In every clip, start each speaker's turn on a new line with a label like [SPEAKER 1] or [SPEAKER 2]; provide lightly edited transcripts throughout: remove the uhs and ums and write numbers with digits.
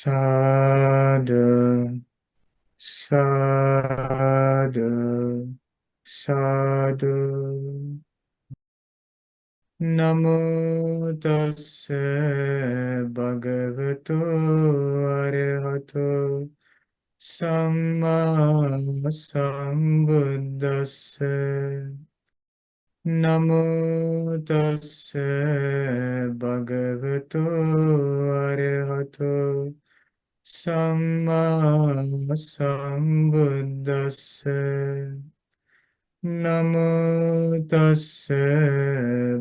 [SPEAKER 1] Sadhu, sadhu, sadhu. Namo tassa bhagavato arahato samma sambuddhassa. Namo tassa bhagavato arahato samma sambuddhassa. Namo tassa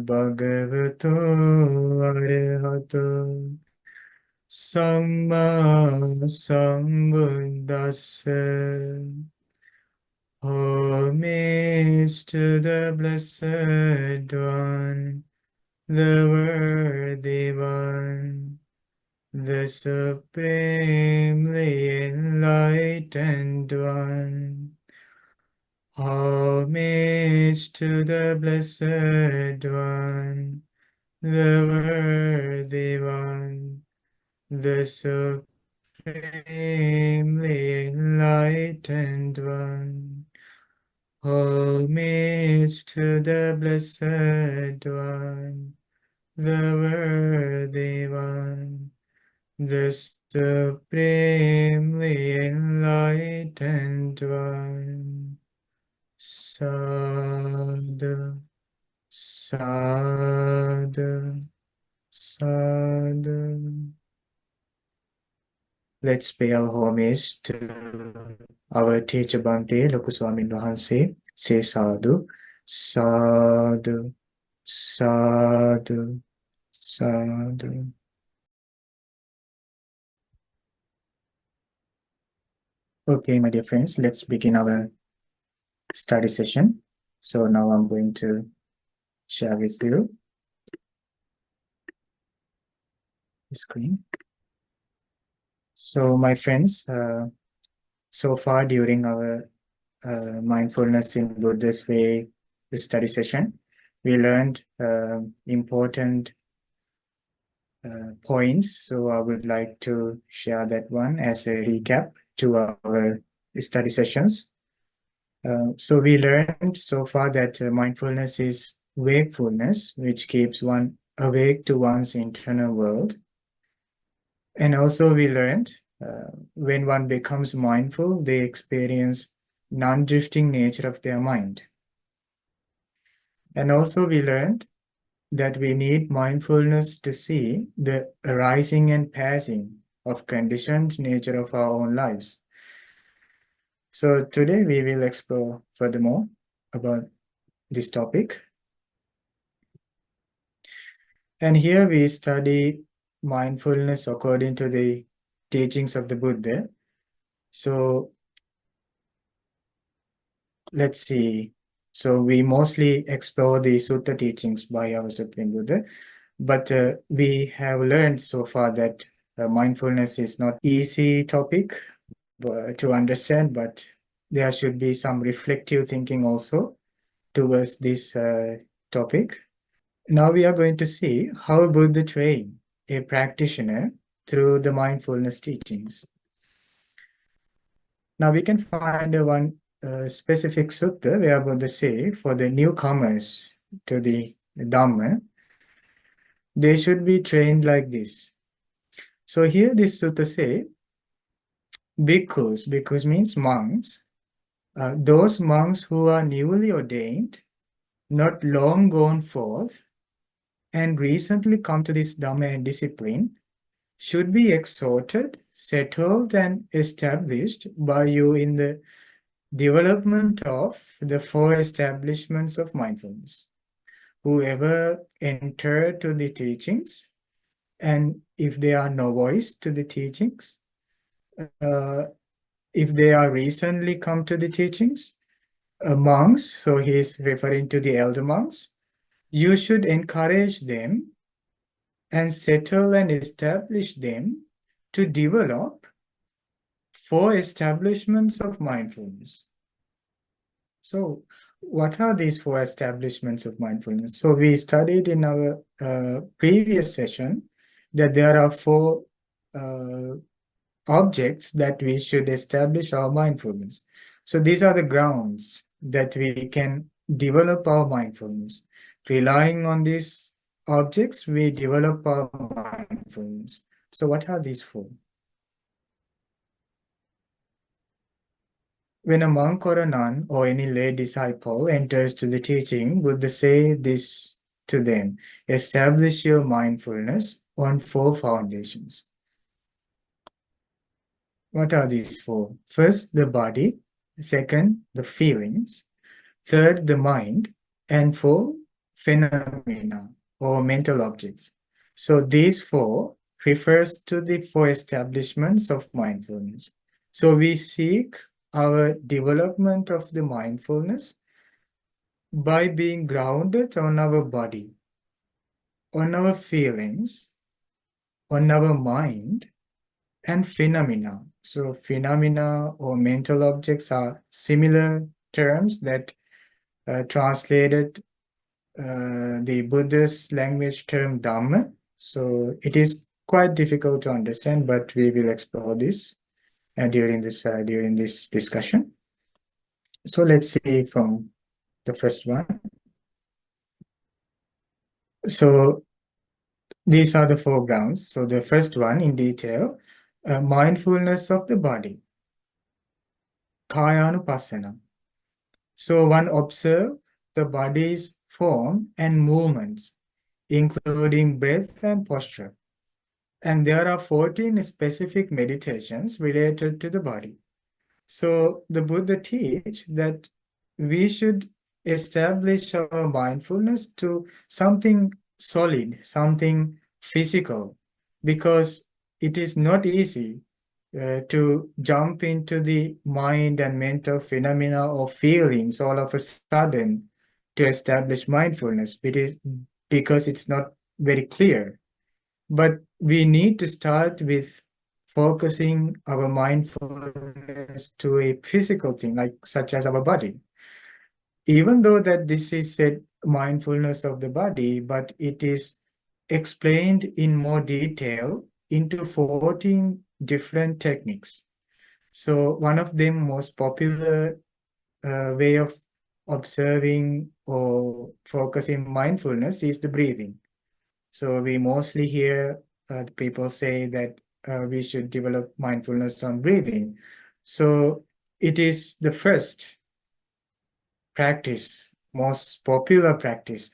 [SPEAKER 1] bhagavato arahato samma sambuddhassa. Homage to the Blessed One, the Worthy One, the Supremely Enlightened One. Homage to the Blessed One, the Worthy One, the Supremely Enlightened One. Homage to the Blessed One, the Worthy One, the Supremely Enlightened One. Sadhu, sadhu, sadhu. Let's pay our homage to our teacher Bhante Loku Swamin Wahanse. Say sadhu, sadhu, sadhu, sadhu. Okay, my dear friends, let's begin our study session. So now I'm going to share with you the screen. So my friends, so far during our Mindfulness in Buddhist Way study session, we learned important points. So I would like to share that one as a recap to our study sessions. So we learned so far that mindfulness is wakefulness, which keeps one awake to one's internal world. And also we learned when one becomes mindful, they experience non-drifting nature of their mind. And also we learned that we need mindfulness to see the arising and passing of conditioned nature of our own lives. So today we will explore furthermore about this topic. And here we study mindfulness according to the teachings of the Buddha. So let's see. So we mostly explore the Sutta teachings by our Supreme Buddha, but we have learned so far that mindfulness is not easy topic to understand, but there should be some reflective thinking also towards this topic. Now we are going to see how Buddha trained a practitioner through the mindfulness teachings. Now we can find one specific sutta where Buddha say for the newcomers to the Dhamma, they should be trained like this. So here this sutta say, bhikkhus means monks, those monks who are newly ordained, not long gone forth, and recently come to this Dhamma and discipline, should be exhorted, settled, and established by you in the development of the four establishments of mindfulness. Whoever enter to the teachings, and if they are novice to the teachings, if they are recently come to the teachings, monks, so he is referring to the elder monks, you should encourage them and settle and establish them to develop four establishments of mindfulness. So what are these four establishments of mindfulness? So we studied in our previous session that there are four objects that we should establish our mindfulness. So these are the grounds that we can develop our mindfulness. Relying on these objects, we develop our mindfulness. So what are these for? When a monk or a nun or any lay disciple enters to the teaching, Buddha say this to them: establish your mindfulness on four foundations. What are these four? First, the body. Second, the feelings. Third, the mind. And four, phenomena or mental objects. So these four refers to the four establishments of mindfulness. So we seek our development of the mindfulness by being grounded on our body, on our feelings, on our mind, and phenomena. So phenomena or mental objects are similar terms that translated the Buddhist language term Dhamma. So it is quite difficult to understand, but we will explore this during this discussion. So let's see from the first one. So these are the four grounds. So the first one in detail, mindfulness of the body, Kayanupassana. So one observe the body's form and movements, including breath and posture. And there are 14 specific meditations related to the body. So the Buddha teach that we should establish our mindfulness to something solid, something physical, because it is not easy to jump into the mind and mental phenomena or feelings all of a sudden to establish mindfulness. Because it's not very clear. But we need to start with focusing our mindfulness to a physical thing, like such as our body. Even though that this is said mindfulness of the body, but it is explained in more detail into 14 different techniques. So one of them most popular way of observing or focusing mindfulness is the breathing. So we mostly hear people say that we should develop mindfulness on breathing. So it is the first practice, most popular practice,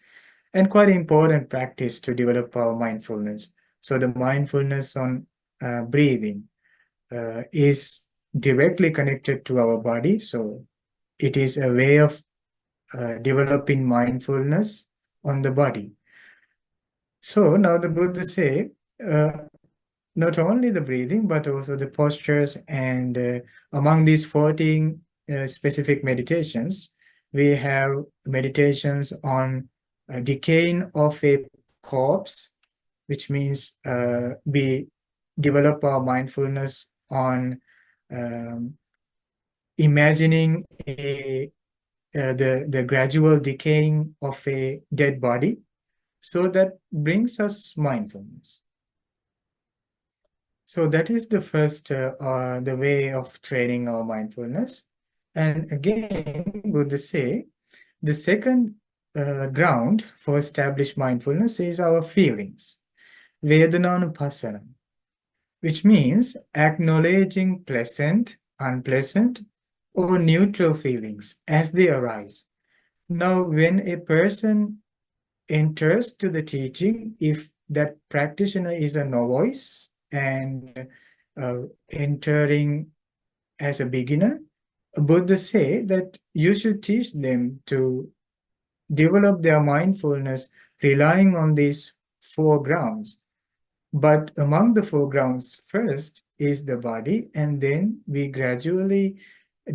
[SPEAKER 1] and quite important practice to develop our mindfulness. So the mindfulness on breathing is directly connected to our body. So it is a way of developing mindfulness on the body. So now the Buddha say, not only the breathing, but also the postures. And among these 14 specific meditations, we have meditations on decaying of a corpse, which means we develop our mindfulness on um, imagining the gradual decaying of a dead body. So that brings us mindfulness. So that is the first, the way of training our mindfulness. And again, Buddha say, the second ground for established mindfulness is our feelings, Vedananupassana, which means acknowledging pleasant, unpleasant, or neutral feelings as they arise. Now, when a person enters to the teaching, if that practitioner is a novice and entering as a beginner, Buddha say that you should teach them to develop their mindfulness relying on these four grounds. But among the four grounds, first is the body, and then we gradually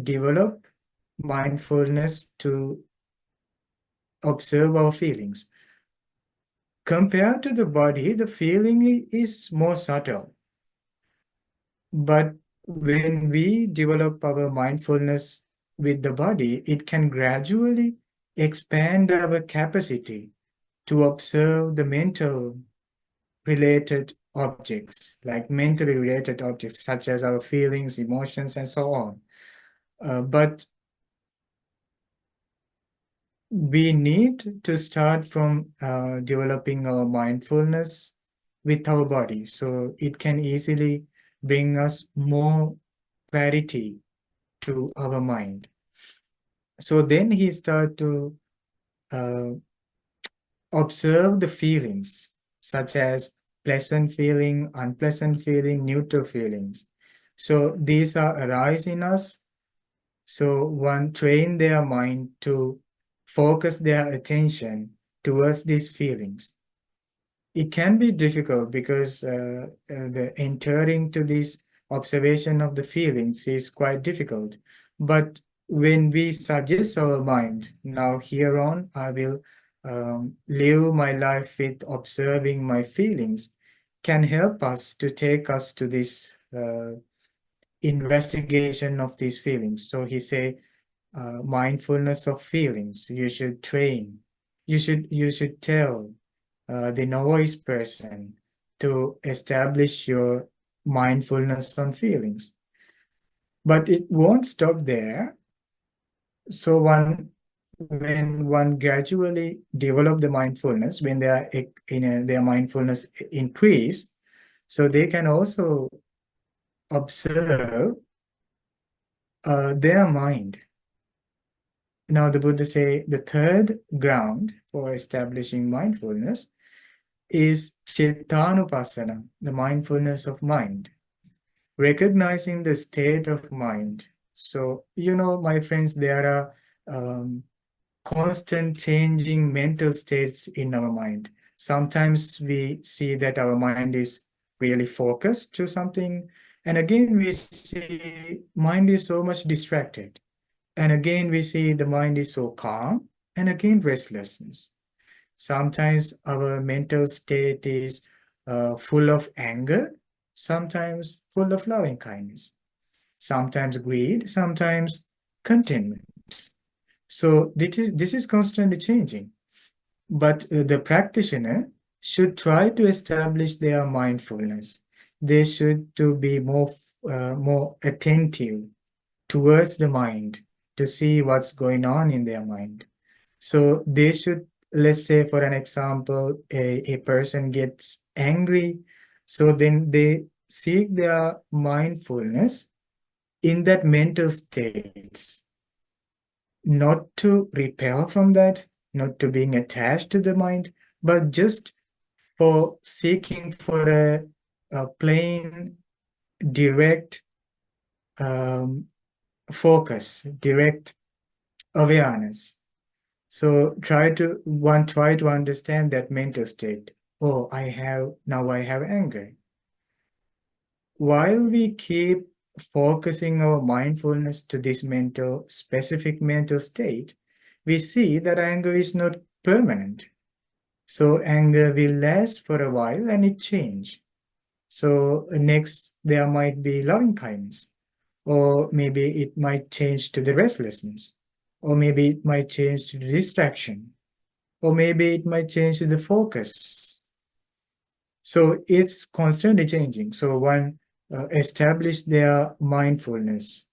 [SPEAKER 1] develop mindfulness to observe our feelings. Compared to the body, the feeling is more subtle. But when we develop our mindfulness with the body, it can gradually expand our capacity to observe the mental related objects, like mentally related objects, such as our feelings, emotions, and so on. But we need to start from developing our mindfulness with our body, so it can easily bring us more clarity to our mind. So then he start to uh, observe the feelings, such as pleasant feeling, unpleasant feeling, neutral feelings. So these are arise in us. So one train their mind to focus their attention towards these feelings. It can be difficult because the entering to this observation of the feelings is quite difficult. But when we suggest our mind, now here on, I will live my life with observing my feelings, can help us to take us to this investigation of these feelings. So he say, mindfulness of feelings. You should train. You should tell the novice person to establish your mindfulness on feelings. But it won't stop there. So when one gradually develop the mindfulness, when they are their mindfulness increase, so they can also observe their mind. Now the Buddha say the third ground for establishing mindfulness is Chittanupassana, the mindfulness of mind, recognizing the state of mind. So, my friends, there are constant changing mental states in our mind. Sometimes we see that our mind is really focused to something, and again we see mind is so much distracted. And again we see the mind is so calm, and again restlessness. Sometimes our mental state is full of anger, sometimes full of loving kindness, sometimes greed, sometimes contentment. So this is constantly changing. But the practitioner should try to establish their mindfulness. They should to be more attentive towards the mind to see what's going on in their mind. So they should, let's say for an example, a person gets angry, so then they seek their mindfulness in that mental states, not to repel from that, not to being attached to the mind, but just for seeking for a plain, direct focus, direct awareness. So try to understand that mental state. Oh, now I have anger. While we keep focusing our mindfulness to this specific mental state, we see that anger is not permanent. So anger will last for a while and it change. So next there might be loving kindness, or maybe it might change to the restlessness, or maybe it might change to the distraction, or maybe it might change to the focus. So it's constantly changing. So one establish their mindfulness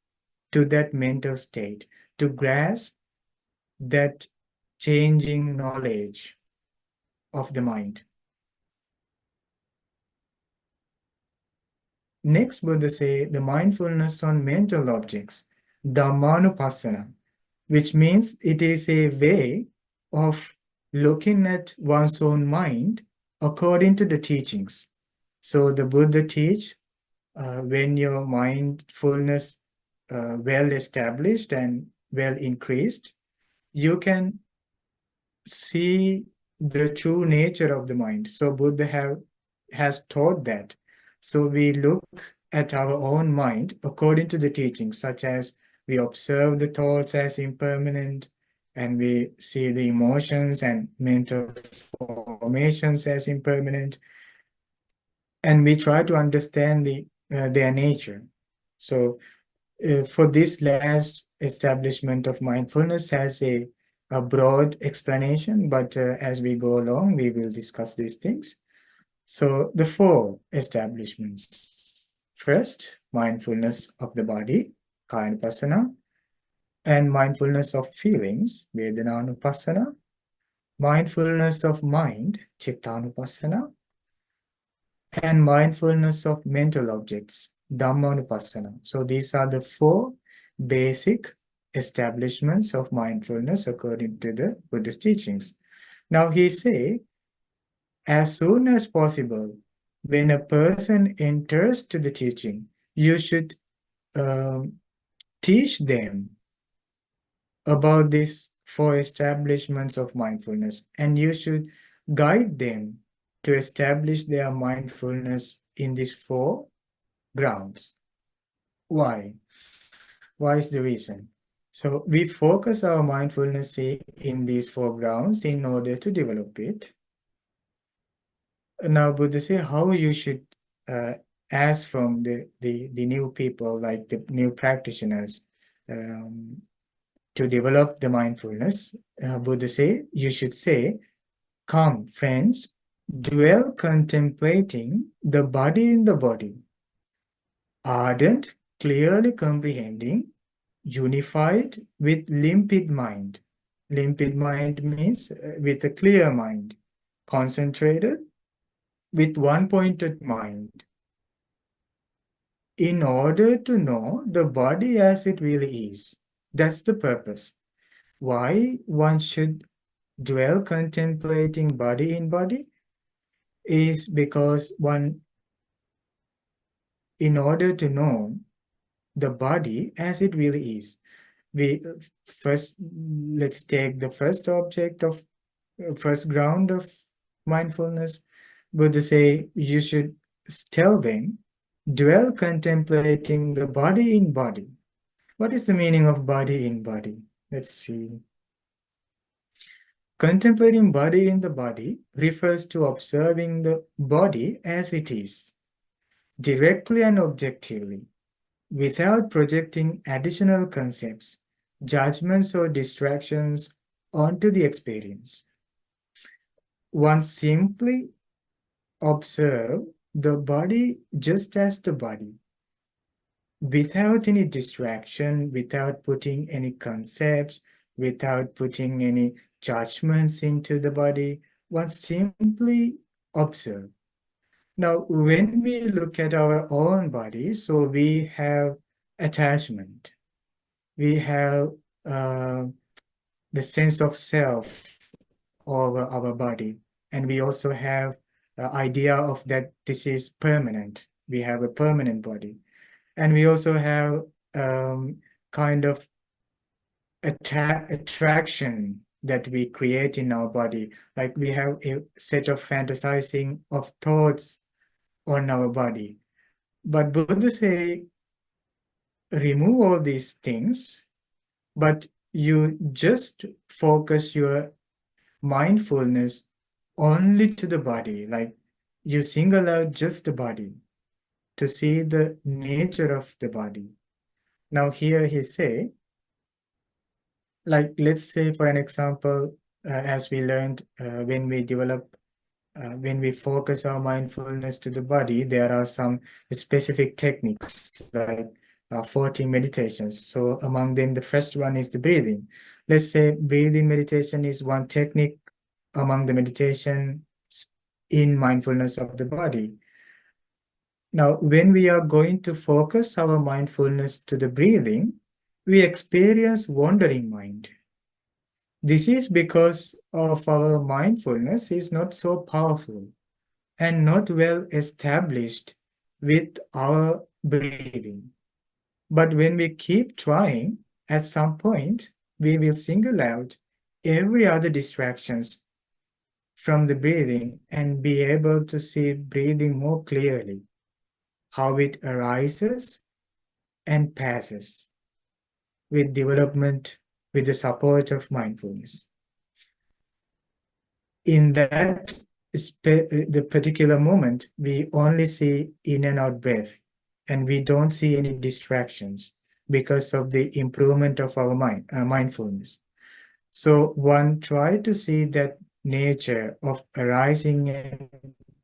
[SPEAKER 1] to that mental state to grasp that changing knowledge of the mind. Next, Buddha say the mindfulness on mental objects, Dhammanupassana, which means it is a way of looking at one's own mind according to the teachings. So the Buddha teach when your mindfulness well established and well increased, you can see the true nature of the mind. So Buddha has taught that. So we look at our own mind according to the teachings, such as we observe the thoughts as impermanent, and we see the emotions and mental formations as impermanent, and we try to understand their nature. So for this last establishment of mindfulness has a broad explanation, but as we go along, we will discuss these things. So the four establishments. First, mindfulness of the body, Kayanupassana, and mindfulness of feelings, Vedananupassana, mindfulness of mind, Chittanupassana, and mindfulness of mental objects, Dhammanupassana. So these are the four basic establishments of mindfulness according to the Buddhist teachings. Now he say, as soon as possible, when a person enters to the teaching, you should um, teach them about these four establishments of mindfulness, and you should guide them to establish their mindfulness in these four grounds. Why? Why is the reason? So we focus our mindfulness in these four grounds in order to develop it. Now, Buddha say how you should ask from the new people, like the new practitioners, to develop the mindfulness. Buddha say you should say, "Come, friends, dwell contemplating the body in the body, ardent, clearly comprehending, unified with limpid mind." Limpid mind means with a clear mind, concentrated with one-pointed mind, in order to know the body as it really is. That's the purpose. Why one should dwell contemplating body in body is because one, in order to know the body as it really is, we first, let's take the first object of first ground of mindfulness. Buddha say you should tell them, dwell contemplating the body in body. What is the meaning of body in body? Let's see. Contemplating body in the body refers to observing the body as it is, directly and objectively, without projecting additional concepts, judgments, or distractions onto the experience. One simply observe the body just as the body, without any distraction, without putting any concepts, without putting any judgments into the body. One simply observe. Now, when we look at our own body, so we have attachment, we have uh, the sense of self over our body, and we also have the idea of that this is permanent. We have a permanent body, and we also have kind of attraction that we create in our body. Like we have a set of fantasizing of thoughts on our body. But Buddha say, remove all these things, but you just focus your mindfulness only to the body. Like you single out just the body to see the nature of the body. Now here he say, like let's say for an example, as we learned when we focus our mindfulness to the body, there are some specific techniques like 14 meditations. So among them, the first one is the breathing. Let's say breathing meditation is one technique among the meditations in mindfulness of the body. Now, when we are going to focus our mindfulness to the breathing, we experience wandering mind. This is because of our mindfulness is not so powerful and not well established with our breathing. But when we keep trying, at some point, we will single out every other distractions from the breathing and be able to see breathing more clearly, how it arises and passes with development, with the support of mindfulness. In that the particular moment, we only see in and out breath, and we don't see any distractions because of the improvement of our mindfulness. So one try to see that nature of arising and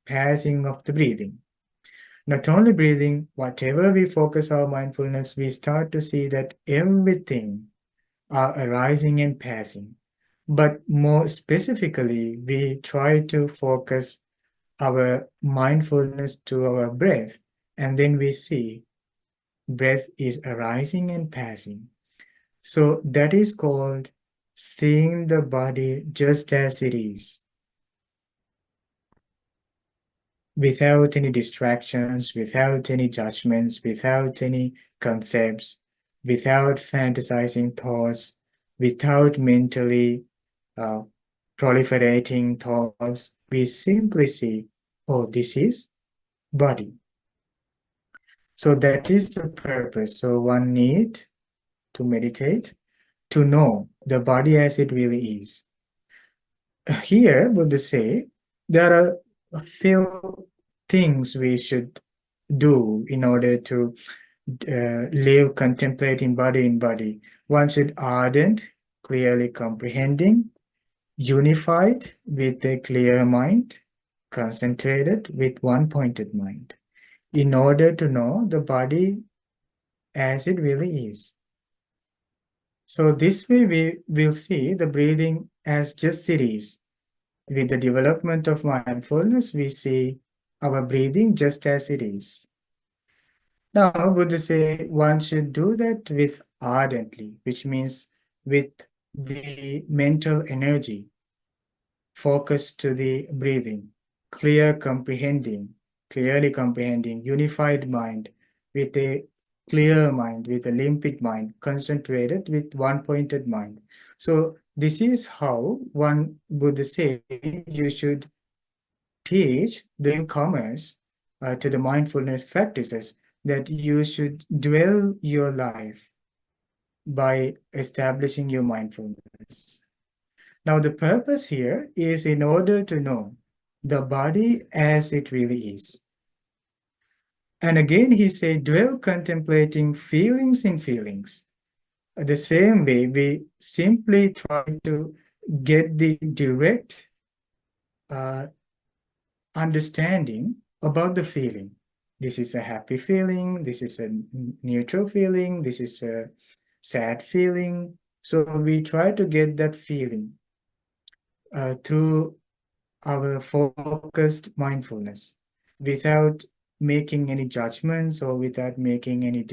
[SPEAKER 1] passing of the breathing. Not only breathing, whatever we focus our mindfulness, we start to see that everything are arising and passing. But more specifically, we try to focus our mindfulness to our breath, and then we see breath is arising and passing. So that is called seeing the body just as it is, without any distractions, without any judgments, without any concepts, without fantasizing thoughts, without mentally uh, proliferating thoughts. We simply see, oh, this is body. So that is the purpose. So one need to meditate to know the body as it really is. Here, Buddha say, there are a few things we should do in order to live contemplating body in body. One should ardent, clearly comprehending, unified with a clear mind, concentrated with one pointed mind, in order to know the body as it really is. So this way we will see the breathing as just it is. With the development of mindfulness, we see our breathing just as it is. Now, Buddha say one should do that with ardently, which means with the mental energy focused to the breathing, clearly comprehending, unified mind, with a clear mind, with a limpid mind, concentrated with one pointed mind. So this is how one Buddha say you should teach the newcomers to the mindfulness practices, that you should dwell your life by establishing your mindfulness. Now, the purpose here is in order to know the body as it really is. And again, he said, dwell contemplating feelings in feelings. The same way, we simply try to get the direct uh, understanding about the feeling. This is a happy feeling, this is a neutral feeling, this is a sad feeling. So we try to get that feeling through our focused mindfulness without making any judgments or without making any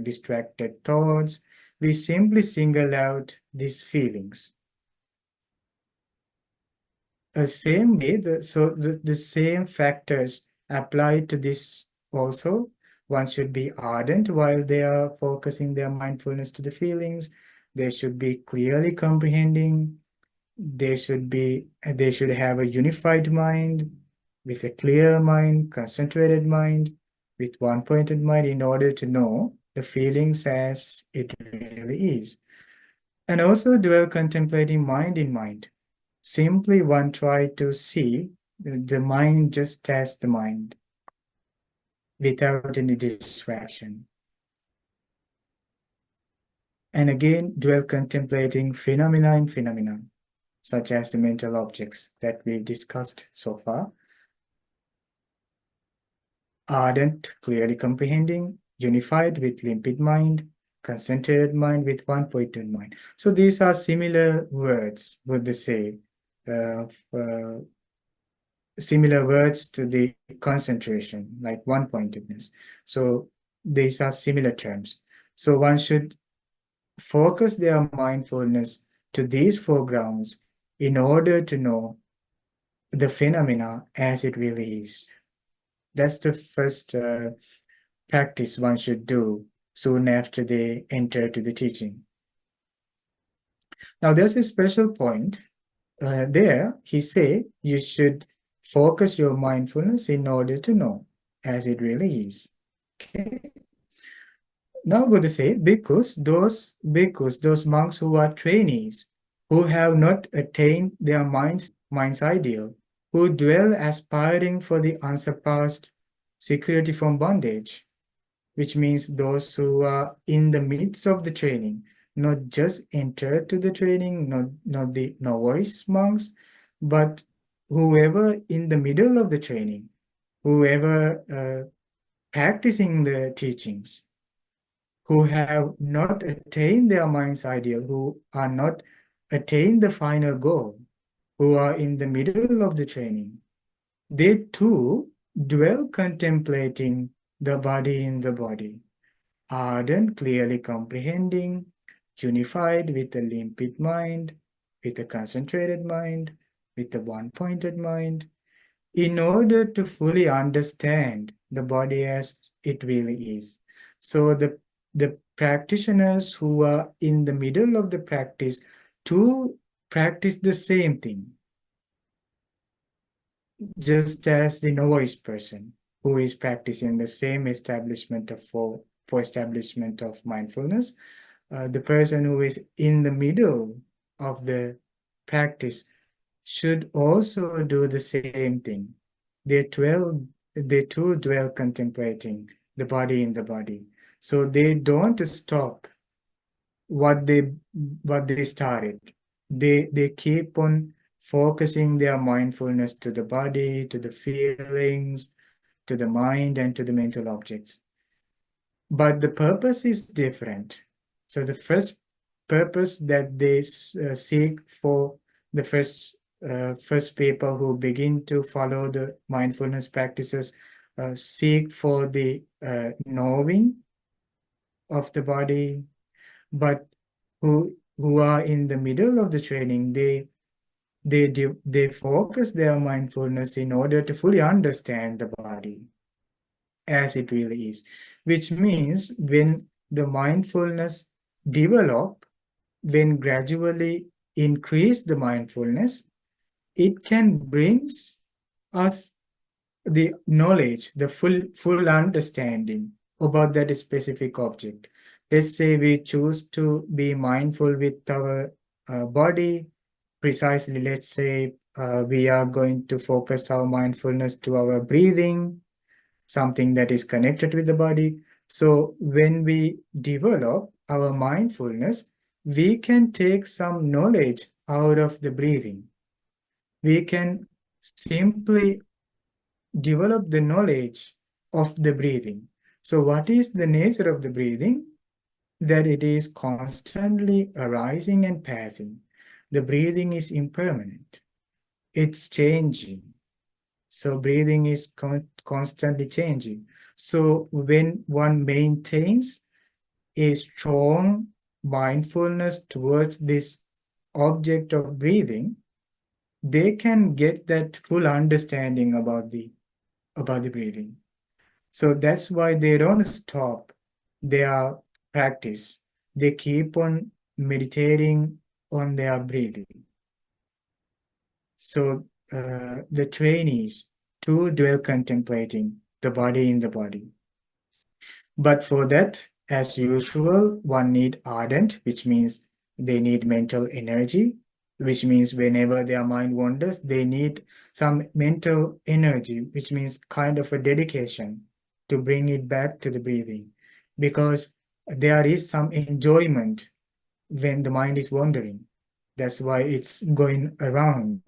[SPEAKER 1] distracted thoughts. We simply single out these feelings. Same way, the same factors apply to this also. One should be ardent while they are focusing their mindfulness to the feelings. They should be clearly comprehending. They should have a unified mind, with a clear mind, concentrated mind, with one-pointed mind, in order to know the feelings as it really is. And also dwell contemplating mind in mind. Simply one try to see the mind just as the mind, without any distraction. And again, dwell contemplating phenomena in phenomena, such as the mental objects that we discussed so far. Ardent, clearly comprehending, unified with limpid mind, concentrated mind with one pointed mind. So these are similar words, would they say, uh, uh, similar words to the concentration, like one pointedness. So these are similar terms. So one should focus their mindfulness to these foregrounds in order to know the phenomena as it really is. That's the first practice one should do soon after they enter to the teaching. Now, there's a special point there. He say you should focus your mindfulness in order to know as it really is. Okay. Now, Buddha say, those monks who are trainees, who have not attained their mind's ideal, who dwell aspiring for the unsurpassed security from bondage, which means those who are in the midst of the training, not just entered to the training, not the novice monks, but whoever in the middle of the training, whoever practicing the teachings, who have not attained their mind's ideal, who are not attained the final goal, who are in the middle of the training, they too dwell contemplating the body in the body, ardent, clearly comprehending, unified with a limpid mind, with a concentrated mind, with a one-pointed mind, in order to fully understand the body as it really is. So the practitioners who are in the middle of the practice to practice the same thing, just as the novice person who is practicing the same establishment of for establishment of mindfulness, the person who is in the middle of the practice should also do the same thing. They dwell, they too dwell contemplating the body in the body. So they don't stop what they started. They keep on focusing their mindfulness to the body, to the feelings, to the mind, and to the mental objects. But the purpose is different. So the first purpose that they seek for the first people who begin to follow the mindfulness practices seek for the knowing of the body, but who are in the middle of the training, they focus their mindfulness in order to fully understand the body as it really is, which means when the mindfulness develop, when gradually increase the mindfulness, it can brings us the knowledge, the full understanding about that specific object. Let's say we choose to be mindful with our body. Precisely, let's say we are going to focus our mindfulness to our breathing, something that is connected with the body. So when we develop our mindfulness, we can take some knowledge out of the breathing. We can simply develop the knowledge of the breathing. So what is the nature of the breathing? That it is constantly arising and passing. The breathing is impermanent. It's changing. So breathing is constantly changing. So when one maintains a strong mindfulness towards this object of breathing, they can get that full understanding about the breathing. So that's why they don't stop their practice. They keep on meditating on their breathing. So the trainees too dwell contemplating the body in the body. But for that, as usual, one need ardent, which means they need mental energy, which means whenever their mind wanders, they need some mental energy, which means kind of a dedication to bring it back to the breathing. Because there is some enjoyment when the mind is wandering. That's why it's going around.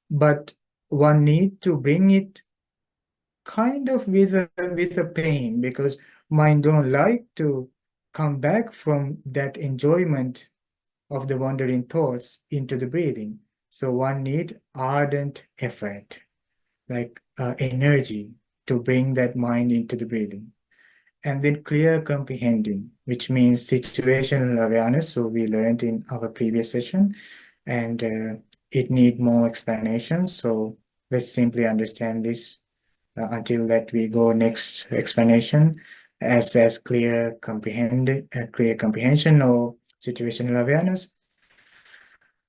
[SPEAKER 1] But one need to bring it kind of with a pain, because mind don't like to come back from that enjoyment of the wandering thoughts into the breathing. So one need ardent effort, like energy, to bring that mind into the breathing. And then clear comprehending, which means situational awareness. So we learned in our previous session, and it need more explanation. So let's simply understand this until that we go next explanation as clear comprehension or situational awareness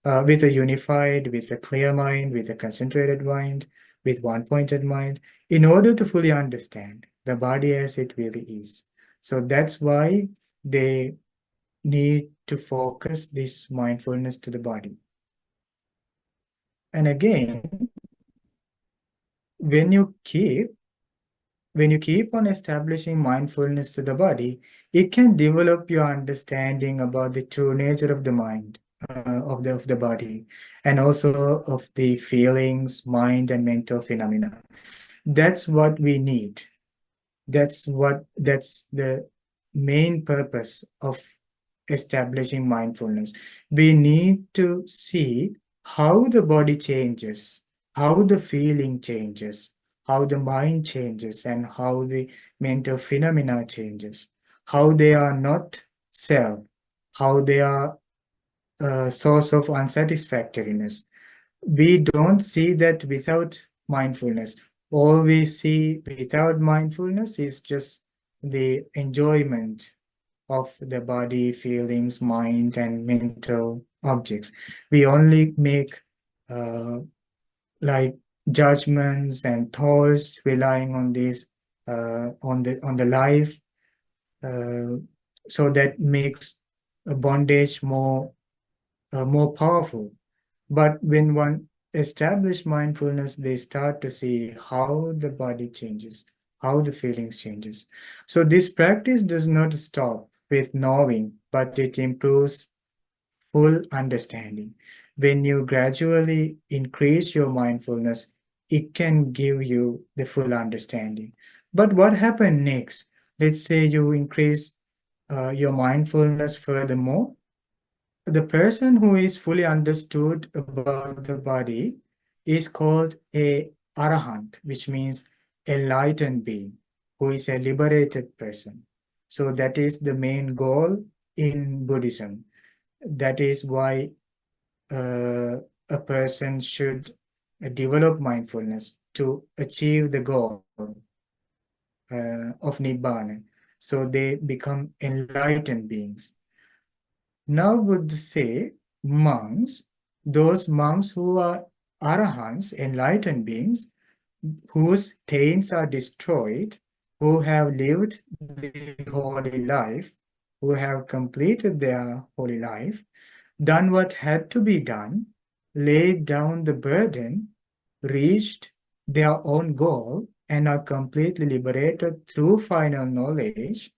[SPEAKER 1] with a unified, with a clear mind, with a concentrated mind, with one pointed mind, in order to fully understand the body as it really is. So that's why they need to focus this mindfulness to the body. And again, when you keep on establishing mindfulness to the body, it can develop your understanding about the true nature of the mind, of the body, and also of the feelings, mind, and mental phenomena. That's what we need. That's the main purpose of establishing mindfulness. We need to see how the body changes, how the feeling changes, how the mind changes, and how the mental phenomena changes, how they are not self, how they are a source of unsatisfactoriness. We don't see that without mindfulness. All we see without mindfulness is just the enjoyment of the body, feelings, mind, and mental objects. We only make uh, like judgments and thoughts relying on this on the life, uh, so that makes a bondage more powerful. But when one establish mindfulness, they start to see how the body changes, how the feelings changes. So this practice does not stop with knowing, but it improves full understanding. When you gradually increase your mindfulness, it can give you the full understanding. But what happens next? Let's say you increase your mindfulness furthermore. The person who is fully understood about the body is called a arahant, which means enlightened being, who is a liberated person. So that is the main goal in Buddhism. That is why a person should develop mindfulness to achieve the goal of Nibbana. So they become enlightened beings. Now would say monks, those monks who are arahants, enlightened beings, whose taints are destroyed, who have lived the holy life, who have completed their holy life, done what had to be done, laid down the burden, reached their own goal, and are completely liberated through final knowledge,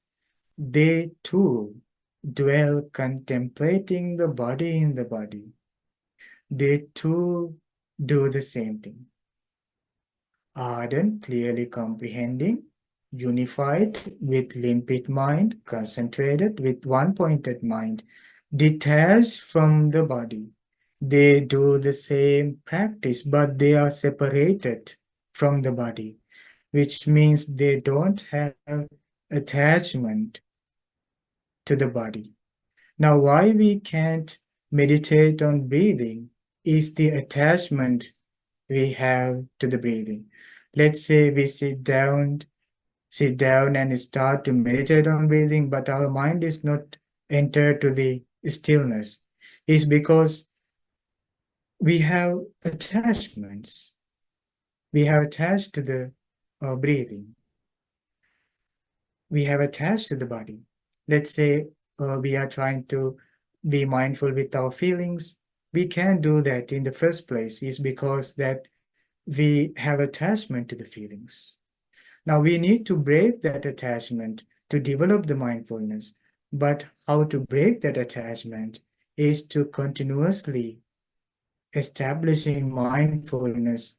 [SPEAKER 1] they too dwell contemplating the body in the body. They too do the same thing. Ardent, clearly comprehending, unified with limpid mind, concentrated with one pointed mind, detached from the body. They do the same practice, but they are separated from the body, which means they don't have attachment to the body. Now, why we can't meditate on breathing is the attachment we have to the breathing. Let's say we sit down and start to meditate on breathing, but our mind is not entered to the stillness. It's because we have attachments. We have attached to the breathing. We have attached to the body. Let's say we are trying to be mindful with our feelings. We can't do that in the first place is because that we have attachment to the feelings. Now we need to break that attachment to develop the mindfulness. But how to break that attachment is to continuously establishing mindfulness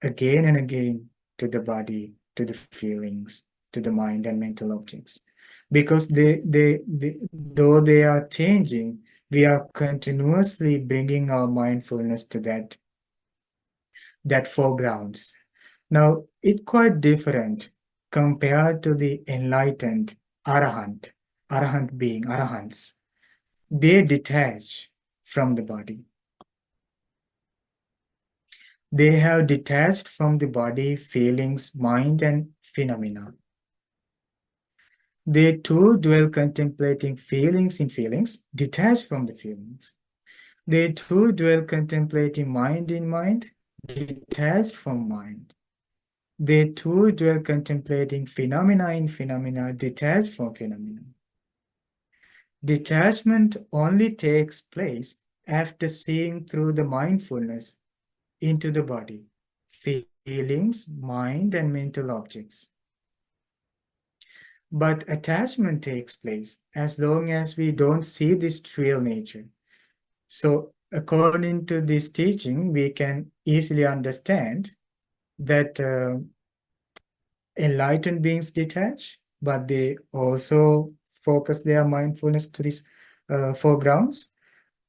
[SPEAKER 1] again and again to the body, to the feelings, to the mind and mental objects. Because though they are changing, we are continuously bringing our mindfulness to that foregrounds. Now, it's quite different compared to the enlightened arahant being, arahants. They detach from the body. They have detached from the body, feelings, mind, and phenomena. They too dwell contemplating feelings in feelings, detached from the feelings. They too dwell contemplating mind in mind, detached from mind. They too dwell contemplating phenomena in phenomena, detached from phenomena. Detachment only takes place after seeing through the mindfulness into the body, feelings, mind, and mental objects. But attachment takes place as long as we don't see this real nature. So according to this teaching, we can easily understand that enlightened beings detach, but they also focus their mindfulness to these foregrounds.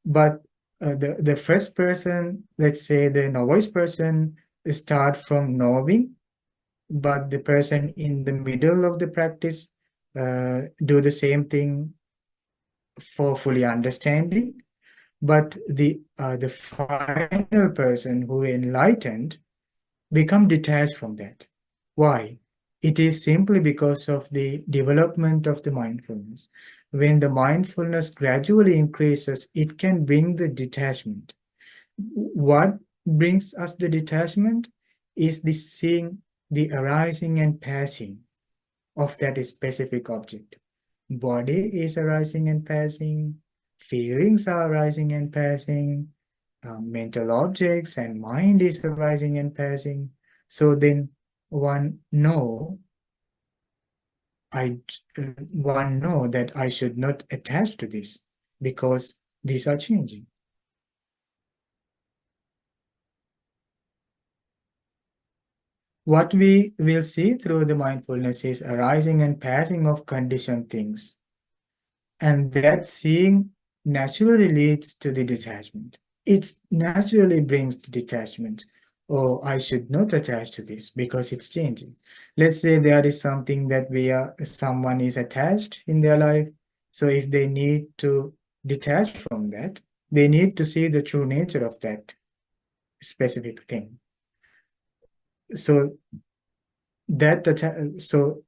[SPEAKER 1] But the first person, let's say the novice person, start from knowing, but the person in the middle of the practice do the same thing for fully understanding. But the final person who enlightened become detached from that. Why? It is simply because of the development of the mindfulness. When the mindfulness gradually increases, it can bring the detachment. What brings us the detachment is the seeing the arising and passing of that specific object. Body is arising and passing, feelings are arising and passing, mental objects and mind is arising and passing. So then one know I one know that I should not attach to this because these are changing. What we will see through the mindfulness is arising and passing of conditioned things. And that seeing naturally leads to the detachment. It naturally brings the detachment. Oh, I should not attach to this because it's changing. Let's say there is something that someone is attached in their life. So if they need to detach from that, they need to see the true nature of that specific thing. So so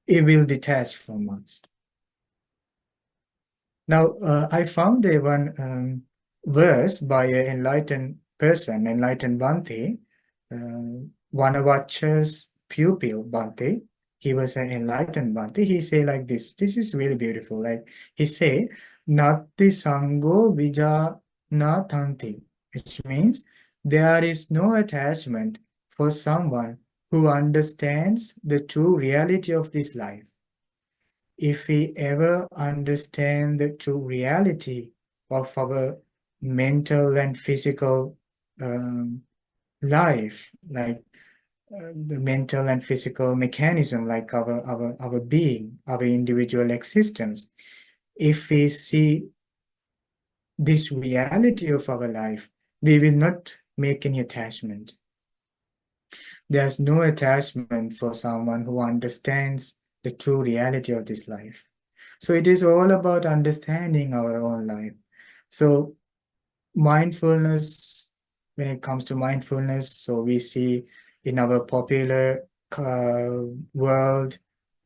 [SPEAKER 1] it will detach from us. Now, I found one verse by an enlightened person, enlightened Bhante, Vanavachar's pupil Bhante. He was an enlightened Bhante. He say like this. This is really beautiful. Like he say, Nati Sango Vijana Tanti, which means there is no attachment for someone who understands the true reality of this life. If we ever understand the true reality of our mental and physical um, life, like the mental and physical mechanism, like our being, our individual existence, if we see this reality of our life, we will not make any attachment. There's no attachment for someone who understands the true reality of this life. So it is all about understanding our own life. So mindfulness, when it comes to mindfulness, so we see in our popular world,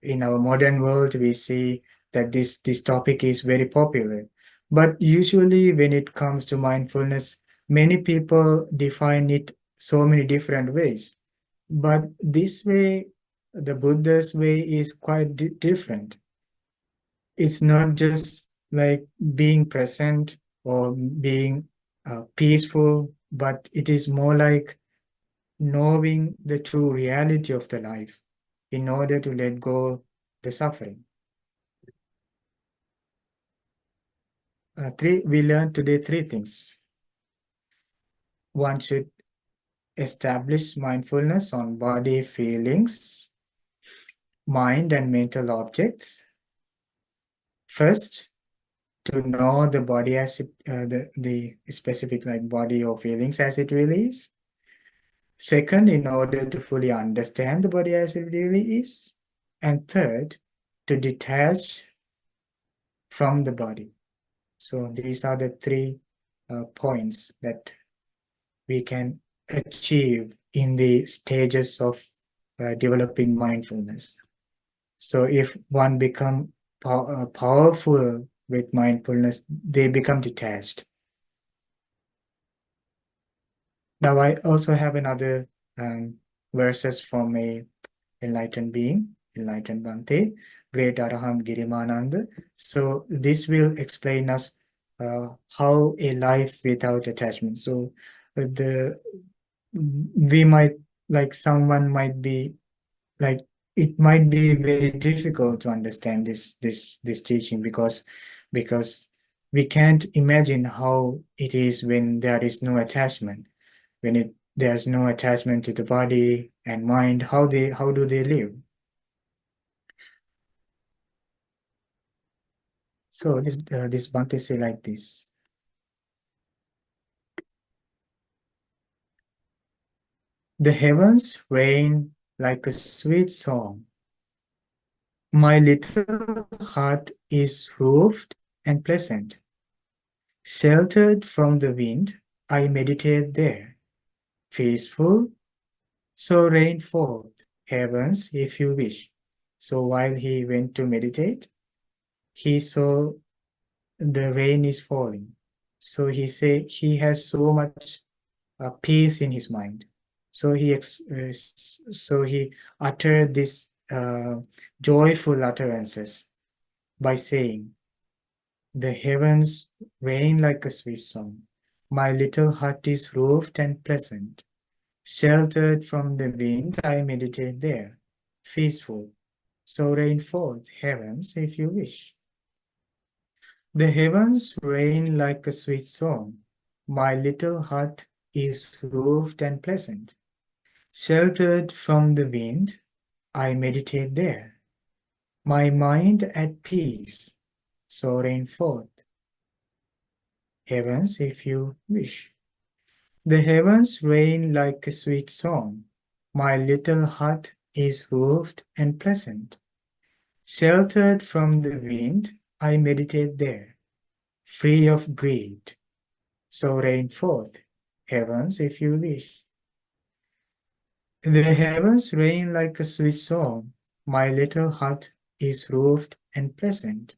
[SPEAKER 1] in our modern world, we see that this topic is very popular. But usually when it comes to mindfulness, many people define it so many different ways. But this way, the Buddha's way is quite different. It's not just like being present or being peaceful, but it is more like knowing the true reality of the life in order to let go the suffering. We learned today three things. One should establish mindfulness on body, feelings, mind, and mental objects. First, to know the body as the specific like body or feelings as it really is. Second, in order to fully understand the body as it really is. And third, to detach from the body. So these are the three points that we can achieve in the stages of developing mindfulness. So if one become powerful with mindfulness, they become detached. Now I also have another verses from a enlightened being, enlightened Bhante, great Arahant Girimananda. So this will explain us how a life without attachment. So the we might like someone might be like it might be very difficult to understand this teaching because we can't imagine how it is when there is no attachment, when there's no attachment to the body and mind, how do they live? So this Bhante say like this. The heavens rain like a sweet song. My little heart is roofed and pleasant. Sheltered from the wind, I meditate there. Peaceful, so rain forth, heavens, if you wish. So while he went to meditate, he saw the rain is falling. So he has so much peace in his mind. So he uttered this joyful utterances by saying, "The heavens rain like a sweet song. My little hut is roofed and pleasant. Sheltered from the wind, I meditate there, peaceful. So rain forth, heavens, if you wish." The heavens rain like a sweet song. My little hut is roofed and pleasant. Sheltered from the wind, I meditate there. My mind at peace. So rain forth, heavens, if you wish. The heavens rain like a sweet song. My little hut is roofed and pleasant. Sheltered from the wind, I meditate there, free of greed. So rain forth, heavens, if you wish. The heavens rain like a sweet song. My little hut is roofed and pleasant.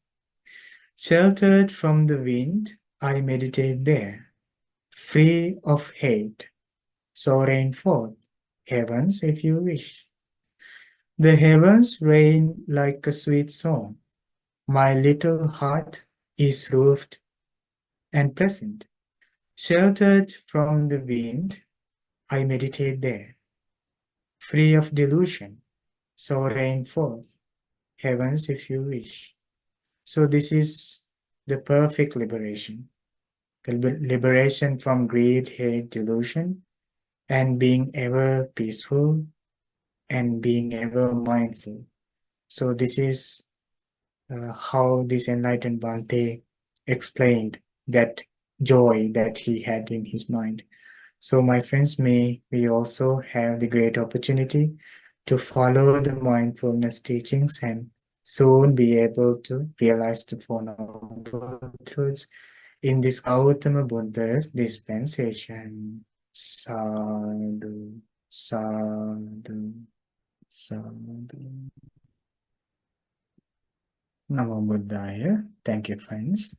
[SPEAKER 1] Sheltered from the wind, I meditate there, free of hate. So rain forth, heavens, if you wish. The heavens rain like a sweet song. My little heart is roofed and pleasant. Sheltered from the wind, I meditate there, free of delusion. So rain forth, heavens, if you wish. So this is the perfect liberation, the liberation from greed, hate, delusion, and being ever peaceful and being ever mindful. So this is how this enlightened Bhante explained that joy that he had in his mind. So, my friends, may we also have the great opportunity to follow the mindfulness teachings and soon be able to realize the Four Noble Truths in this Gautama Buddha's dispensation. Sadhu, sadhu, sadhu. Namo Buddhaya. Thank you, friends.